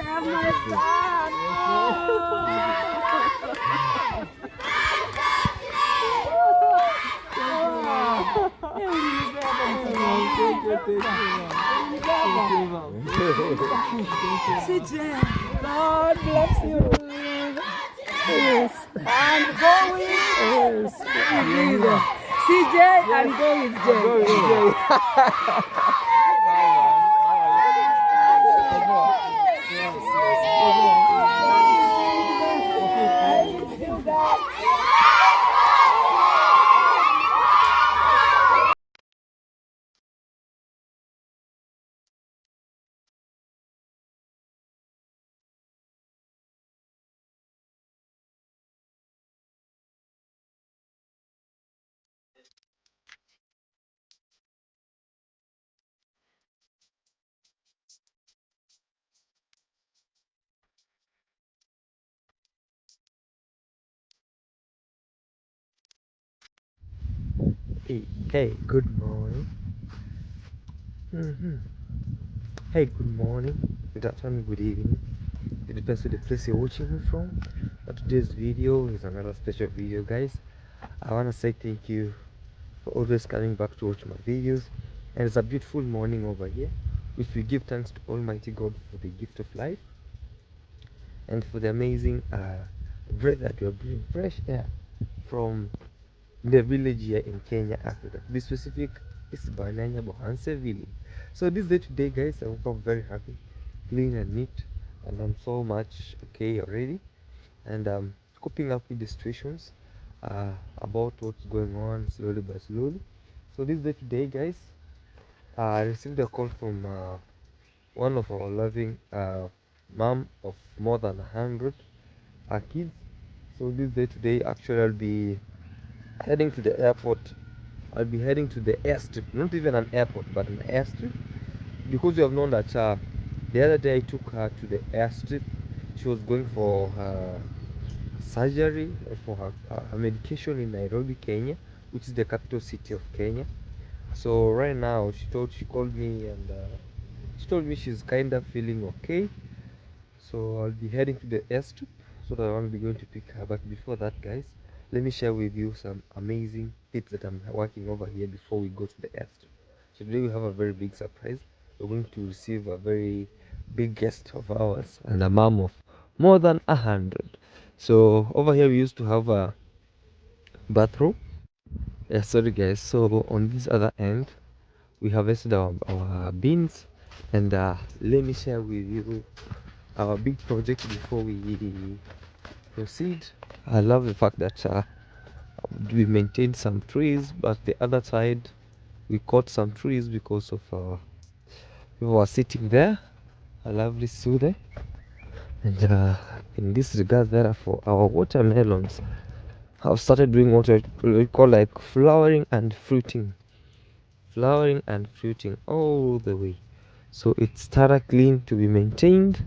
have my son. CJ, God bless you. Yes, and go with CJ and go with Jay. Hey, good morning. Hey, good morning, good afternoon, good evening. It depends on the place you're watching me from. But today's video is another special video, guys. I want to say thank you for always coming back to watch my videos. And it's a beautiful morning over here, which we give thanks to Almighty God for the gift of life and for the amazing breath that we are breathing, fresh air from the village here in Kenya, Africa. To be specific, it's Bananya Bohanse village. So this day today, guys, I woke up very happy, clean and neat, and I'm so much okay already. And coping up with the situations about what's going on slowly but slowly. So this day today, guys, I received a call from one of our loving mom of more than 100 kids. So this day today, actually, I'll be heading to the airport. I'll be heading to the airstrip, not even an airport, but an airstrip, because you have known that the other day I took her to the airstrip. She was going for her surgery, for her medication in Nairobi, Kenya, which is the capital city of Kenya. So right now, she called me, and she told me she's kind of feeling okay. So I'll be heading to the airstrip, so that I want to be going to pick her. But before that, guys, let me share with you some amazing tips that I'm working over here before we go to the airstrip. So today we have a very big surprise. We're going to receive a very big guest of ours and a mom of more than 100. So over here we used to have a bathroom. Yeah, sorry guys. So on this other end, we harvested our beans, and let me share with you our big project before we proceed. I love the fact that we maintained some trees, but the other side we cut some trees because of people were sitting there. A lovely soothe. And in this regard, therefore, our watermelons have started doing what we call like flowering and fruiting all the way. So it started clean to be maintained,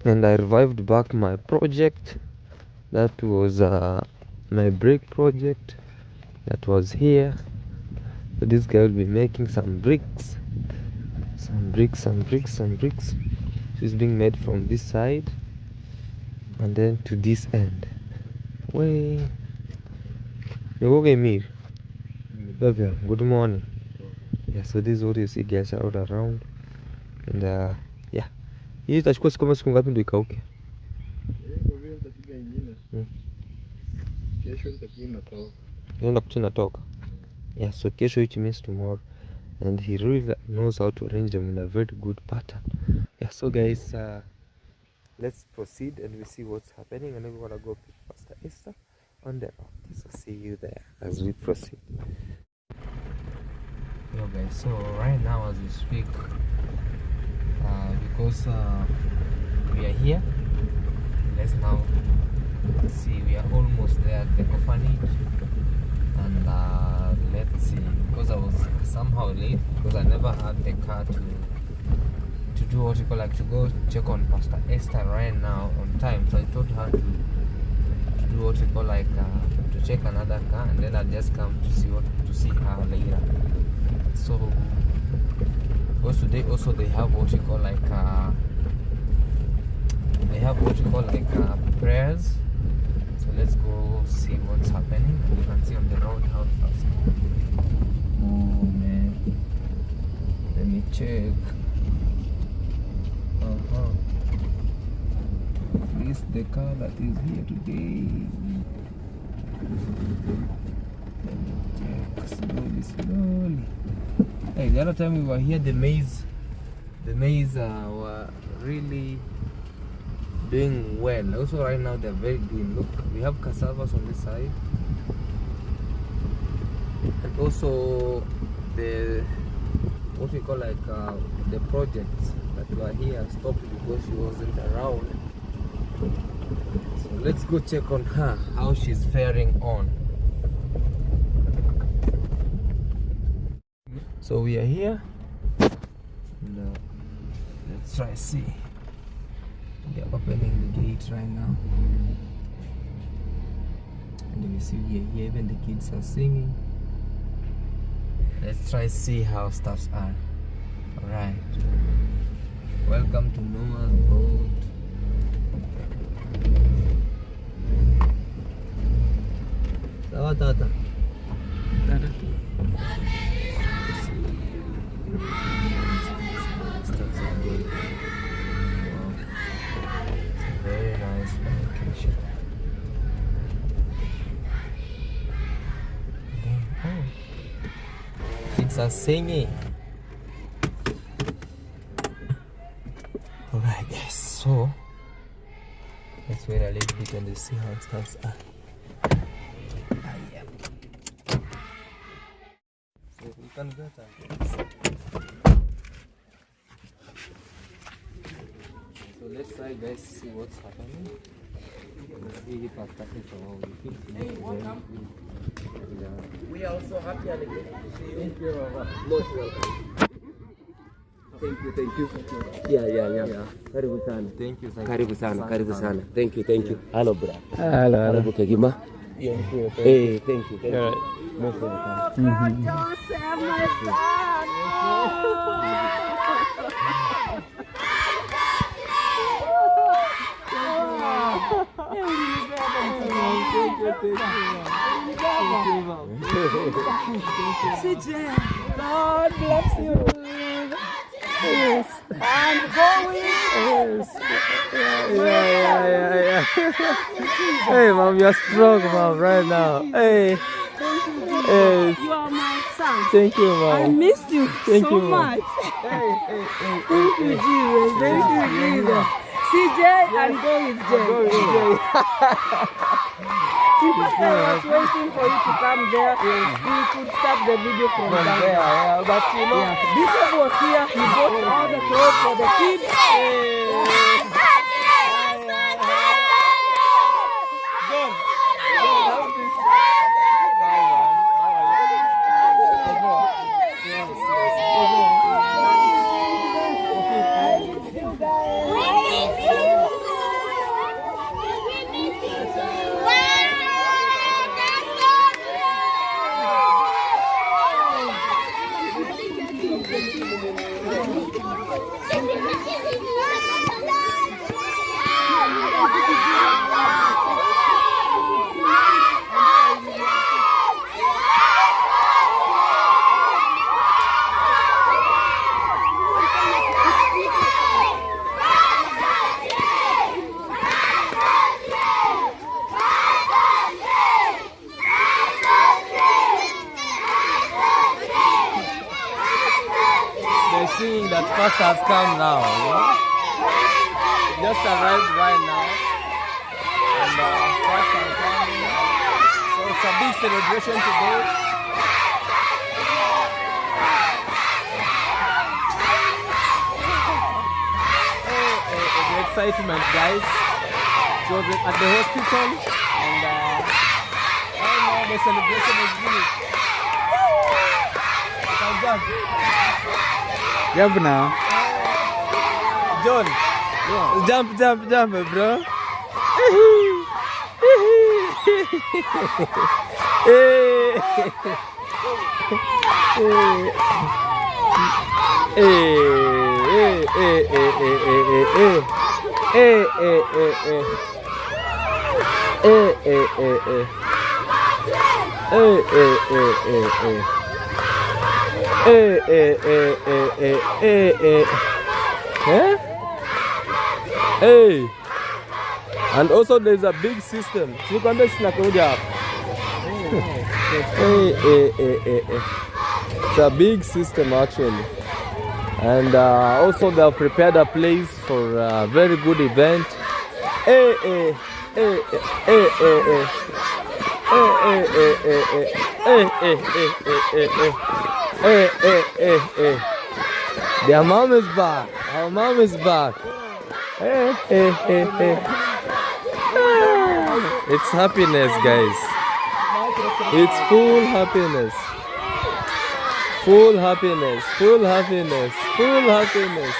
and I revived back my project. That was my brick project that was here. So this guy will be making some bricks. It's being made from this side and then to this end. Way. Okay, Mir. Good morning. Yeah, so this is what you see guys all around. And yeah. Hii itachukua kama siku ngapi ndio ikauke? Inaenda kuchina toka. Yeah, so kesho, which means tomorrow. And he really knows how to arrange them in a very good pattern. Yeah, so guys, let's proceed and we see what's happening, and then we want to go pick Pastor Esther on the road. So see you there as we proceed. Yo guys, so right now as we speak, because we are here, let's now see, we are almost there at the orphanage. And let's see, because I was somehow late, because I never had the car to do what you call like to go check on Pastor Esther right now on time. So I told her to do what you call like to check another car, and then I'll just come to see her later. So because today also they have what you call like call like prayers. So let's go see what's happening. You can see on the road how fast. Oh man, let me check. This is the car that is here today. Let me check slowly. Hey, the other time we were here, the maize were really doing well. Also right now they're very green. Look, we have cassavas on this side, and also the what we call like the projects that were here stopped because she wasn't around. So let's go check on her, how she's faring on. So we are here. No, let's try see. They're opening the gate right now, and you see we are here. Even the kids are singing. Let's try see how stuffs are. All right. Welcome to Noah's boat. Sawa tata. Very nice location. Oh, kids are singing. Alright guys, so let's wait a little bit and see how stuff are. Yeah. So we can get that. So let's try guys see what's happening. We are also happy and excited to see you. Thank you. Most welcome. Thank you. Yeah. Karibu sana. Thank you. Karibu sana. Thank you. Hello, bro. Hello. Kegima. Hey, thank you. Most welcome. Joseph, my son. CJ, God bless you. Yes. And going. Yes. Yeah. Hey, mom, you're strong, mom, right now. Hey. Yes. You are my son. Thank you, mom. I missed you Thank so you, Mom. much. Thank you, Jesus. CJ and go with Jay. In fact, I was waiting for you to come there. We could start the video from there. Yeah, but you know, Bishop was here. He bought all the clothes for the kids. seeing that pastor has come now. You know? Just arrived right now. And pastor is coming. So it's a big celebration today. The excitement, guys. So at the hospital, and right now the celebration is finished. Jump now. John, Jump, bro. Hey, hey, hey, hey. Hey, hey, hey, hey. Hey, hey, hey, hey, hey. Hey, hey, hey, hey, hey, hey, hey. Hey. And also there's a big system. Hey, hey, hey, hey, hey. It's a big system actually. And also they have prepared a place for a very good event. Hey, hey, hey, hey, hey, hey. Hey, hey, hey, hey, hey. Hey, hey, hey, hey, hey. Hey, hey, hey, hey. Their mom is back. Our mom is back. Hey, hey, hey, hey. It's happiness, guys. It's full happiness. Full happiness. Full happiness. Full happiness.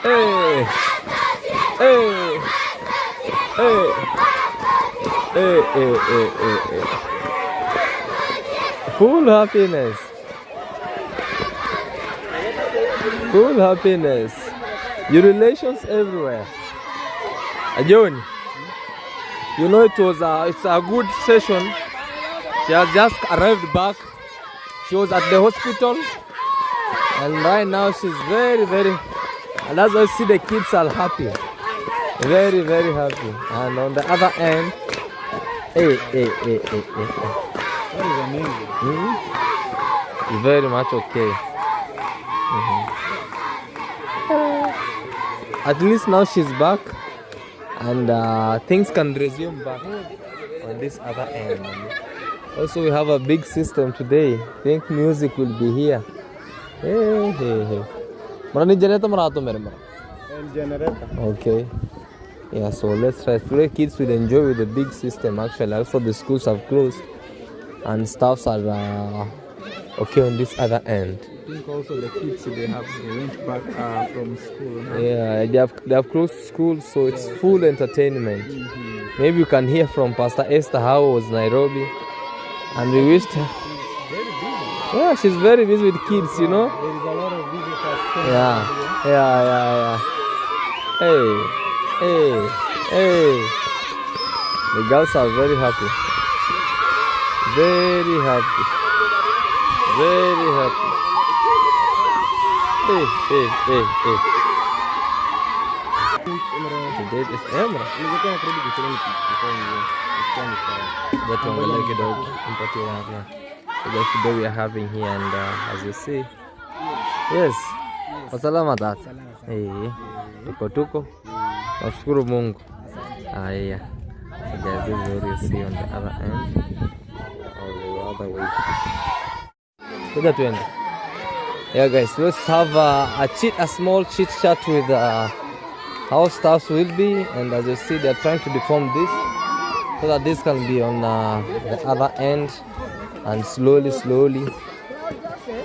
Hey. Hey. Hey. Hey, hey, hey, hey, hey. Full happiness. Full happiness. Your relations everywhere. John, you know it's a good session. She has just arrived back. She was at the hospital, and right now she's very, and that's why you see the kids are happy. Very, very happy. And on the other end, hey, hey, hey, hey, hey. That is amazing. Very much okay. At least now she's back, and things can resume back on this other end. Also, we have a big system today. I think music will be here. Hey, hey, hey. Okay. Yeah, so let's try. Today kids will enjoy with the big system actually. Also the schools have closed and staffs are okay on this other end. I think also the kids they went back from school. Huh? Yeah, they have closed school, so it's full entertainment. Maybe you can hear from Pastor Esther how was Nairobi, and we wished her. Yeah, she's very busy with kids, you know. There is a lot of visitors. Yeah. Hey, hey, hey. The girls are very happy. Very happy. Very happy. Hey, hey, hey, hey. Today is Emra. The food we are having here, and as you see, yes, wasalama tata. Tuko nashukuru Mungu. Haya, so guys, this is what you see on the other end, or the other way. Yeah, guys, let's have a small chit chat with how staffs will be, and as you see, they are trying to deform this so that this can be on the other end, and slowly.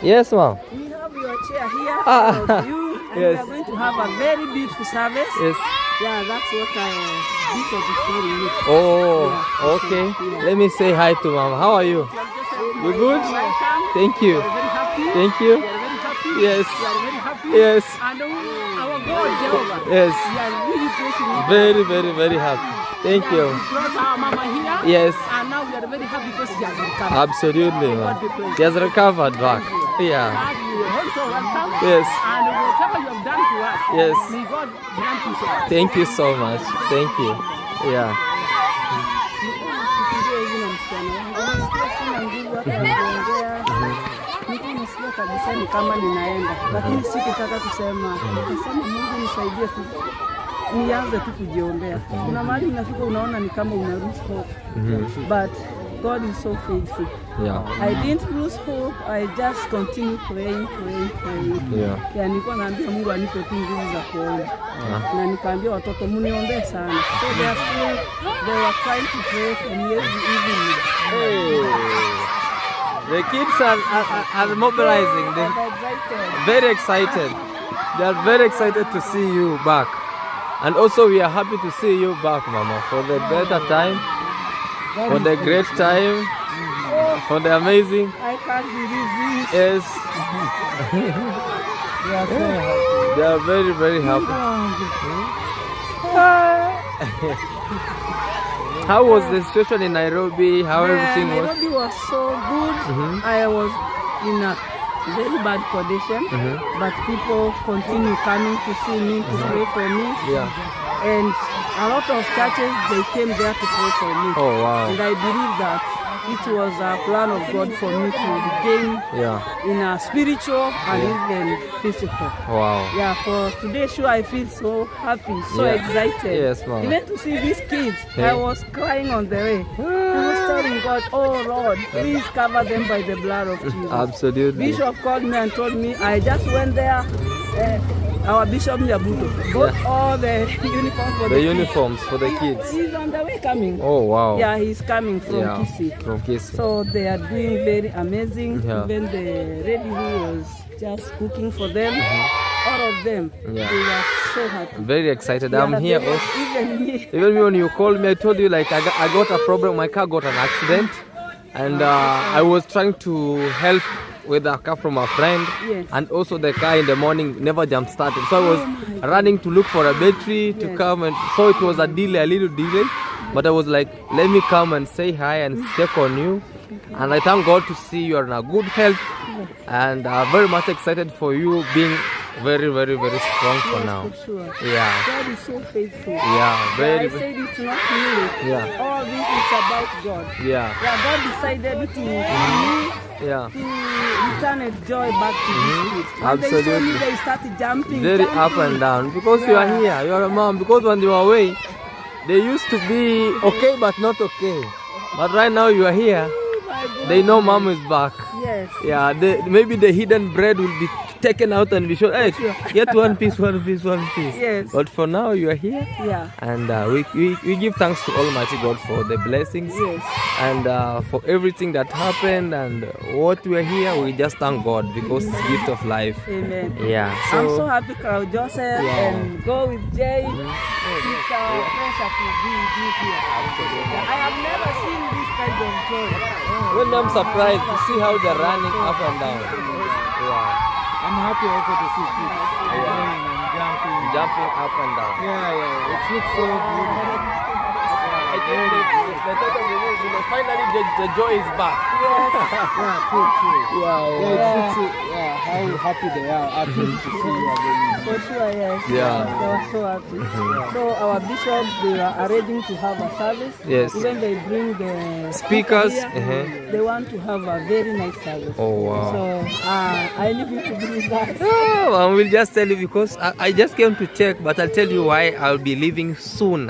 Yes, ma'am. We have your chair here Ah, for you, and yes. we are going to have a very beautiful service. Yes. Yeah, that's what Bishop is telling me. Oh, Yeah, okay. yeah. Let me say hi to ma'am. How are you? You good? Welcome. Thank you. We are very happy. Thank you. We are very happy. Yes. We are very happy. Yes. And our God, Jehovah. Yes. We are really praising you. Very happy. Thank you. We brought our mama here. Yes. And now we are very happy because she has recovered. Absolutely, ma'am. He has recovered back. Yeah. And we also welcome. Yes. And whatever you have done to us, Yes. may God grant you so. Thank you so much. Thank you. Yeah. Nasikia kabisa ni kama ninaenda, lakini sikutaka kusema. Nikasema Mungu nisaidie tu, nianze tu kujiombea. Kuna mahali unafika unaona ni kama una lose hope, but God is so faithful. Yeah. I didn't lose hope. I just continue praying. Yeah. Ya nilikuwa naambia Mungu anipe tu nguvu za kuomba. Na nikaambia watoto mniombee sana. So they are trying to pray for me every evening. Hey. The kids are mobilizing. They're excited. very excited. They are very excited to see you back. And also we are happy to see you back, Mama, for the better time, for the great time, for the amazing. I can't believe this. Yes. We are so happy. They are very, very happy. How was the situation in Nairobi? How everything was? Nairobi was so good. I was in a very bad condition, but people continue coming to see me, to pray for me. Yeah. And a lot of churches, they came there to pray for me. Oh, wow. And I believe that it was a plan of God for me to regain in a spiritual and even physical. Wow. Yeah, for today show I feel so happy, so excited. Yes, ma'am. Even to see these kids, I was crying on the way. I was telling God, oh Lord, please cover them by the blood of Jesus. Absolutely. Bishop called me and told me, I just went there. Our Bishop Nyabuto bought all the uniforms for the uniforms for the kids. He's on the way coming. Oh, wow. Yeah, he's coming from Kisii. From Kisii. So they are doing very amazing. Even the lady who was just cooking for them, all of them, they were so happy. Very excited. I'm here also. Even me. Even me, when you called me, I told you like I got a problem. My car got an accident, and I was trying to help with a car from a friend, and also the car in the morning never jump started, so I was running to look for a battery to come, and so it was a little delay, but I was like, let me come and say hi and check on you, and I thank God to see you are in a good health, and very much excited for you being very, very, very strong for now. For sure. Yeah. God is so faithful. Yeah, very. I said it's not me. Yeah. All this is about God. Yeah. Yeah, God decided to return a joy back to these kids. Absolutely. They started jumping. Very up and down because you are here, you are a mom. Because when you are away, they used to be okay but not okay. But right now you are here, they know mom is back. Yes. Yeah, maybe the hidden bread will be taken out and be shown, hey, get one piece. Yes. But for now you are here. Yeah. And we give thanks to Almighty God for the blessings. Yes. And for everything that happened and what we are here, we just thank God because it's a gift of life. Amen. Yeah. I'm so happy Claude Joseph and go with Jay. It's a pleasure to be here. I have never seen this kind of joy. When I'm surprised to see how they're running up and down. Yeah. I'm happy also to see kids running and jumping up and down. Yeah. It looks so good. I think finally the joy is back. Yes. True. Wow. How happy they are actually to see you again. For sure, yes. Yeah. They were so happy. So our bishops, they are arranging to have a service. Yes. Even they bring the Speakers. here. They want to have a very nice service. Oh, wow. So I need you to be with us. Oh, I will just tell you because I just came to check, but I'll tell you why I'll be leaving soon,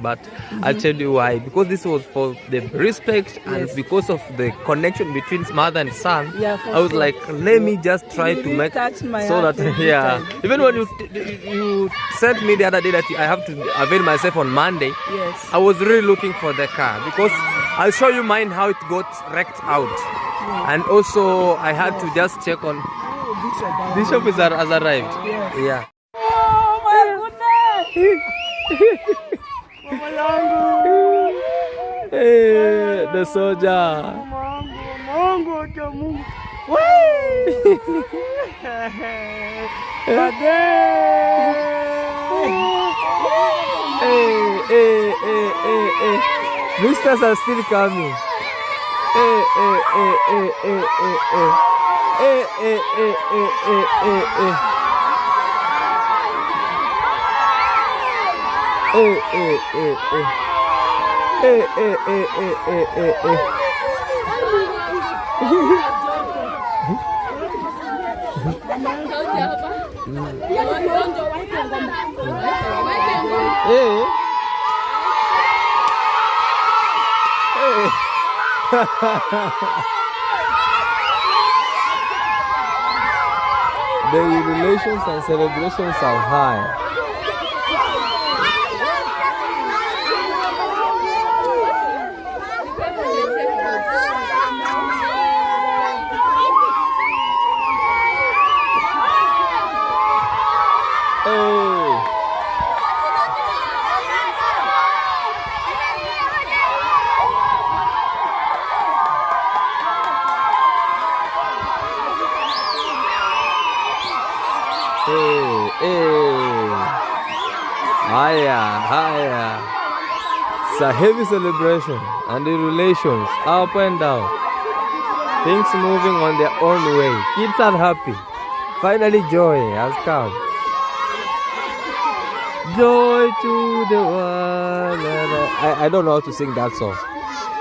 but I'll tell you why. Because this was for the respect and because of the connection between mother and son. Yeah, I was like, let me just try to make touch my so heart that every time. Even when you sent me the other day that I have to avail myself on Monday, Yes. I was really looking for the car because I'll show you mine how it got wrecked out, and also I had to just check on Bishop has arrived. Yes. Yeah. Oh my goodness! Mama yangu. Hey, the soldier. Mungu cha Mungu. Hey. Visitors are still coming. Hey. The relations and celebrations are high. Higher. It's a heavy celebration and the relations up and down. Things moving on their own way. Kids are happy. Finally joy has come. Joy to the world. I don't know how to sing that song,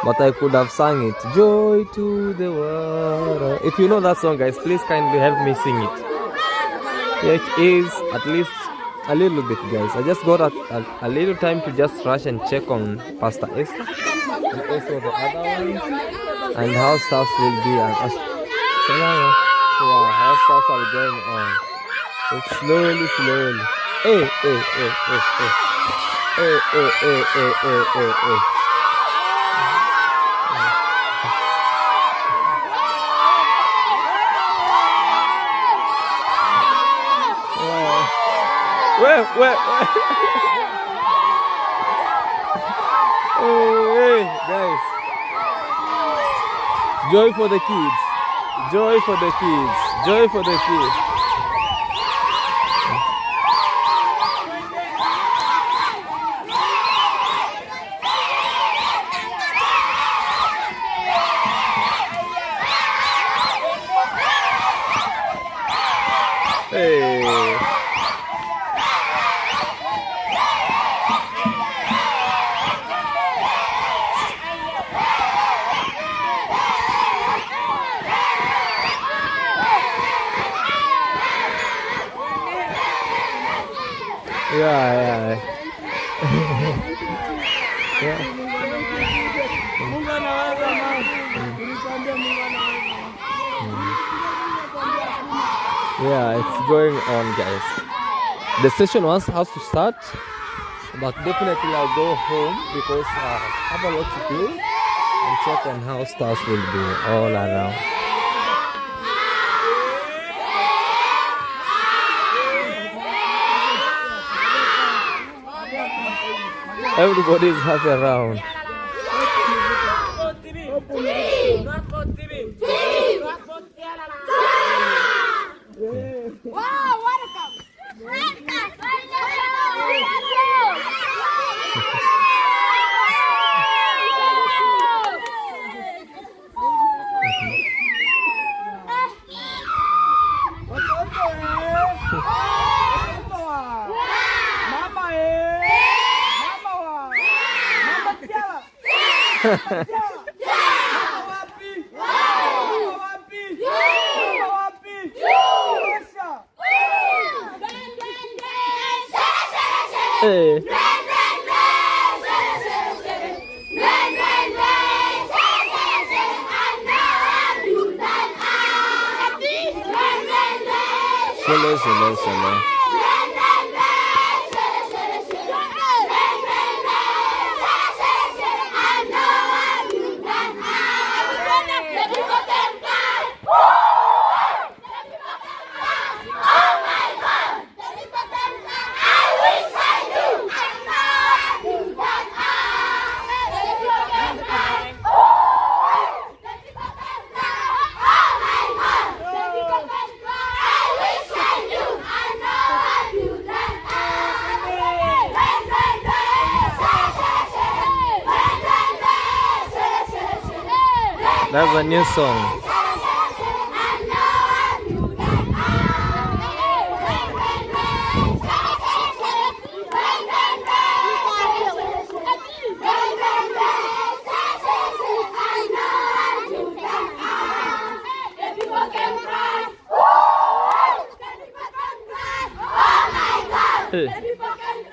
but I could have sung it. Joy to the world. If you know that song, guys, please kindly help me sing it. It is at least a little bit, guys. I just got a little time to just rush and check on Pastor Esther and also the other ones and how stuff will be. How stuff are going on. It's slowly. Hey. Where? Hey, guys. Joy for the kids. Joy for the kids. Joy for the kids. Hey. Yeah. Yeah, it's going on, guys. The session has to start, but definitely I'll go home because I have a lot to do and check on how stuff will be all around. Everybody is happy around. Wow, welcome. Hey. Hello. That's a new song.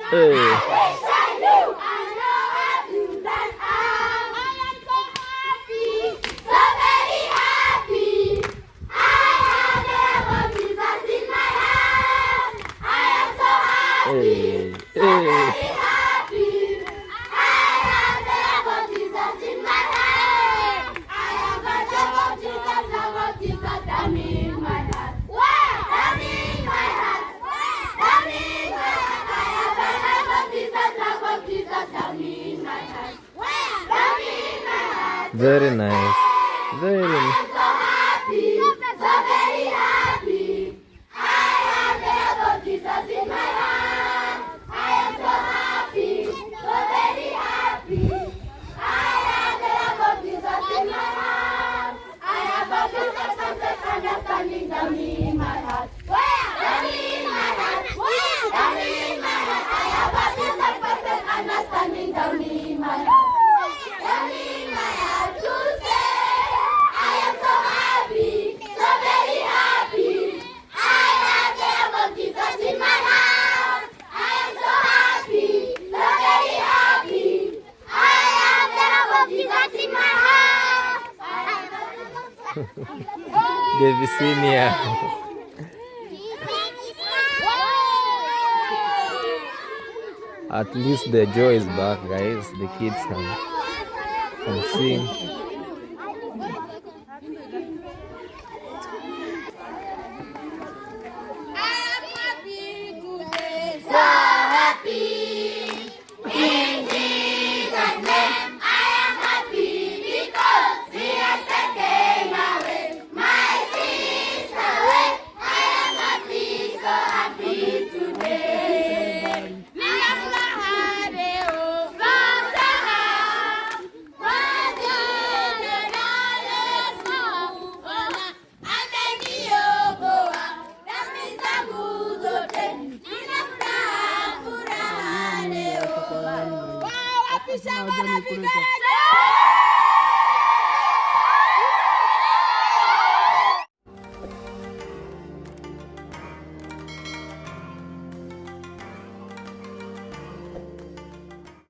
Hey. Very nice. Very nice. Jesus in my heart. I am so happy. David Senior. At least the joy is back, guys. The kids can sing.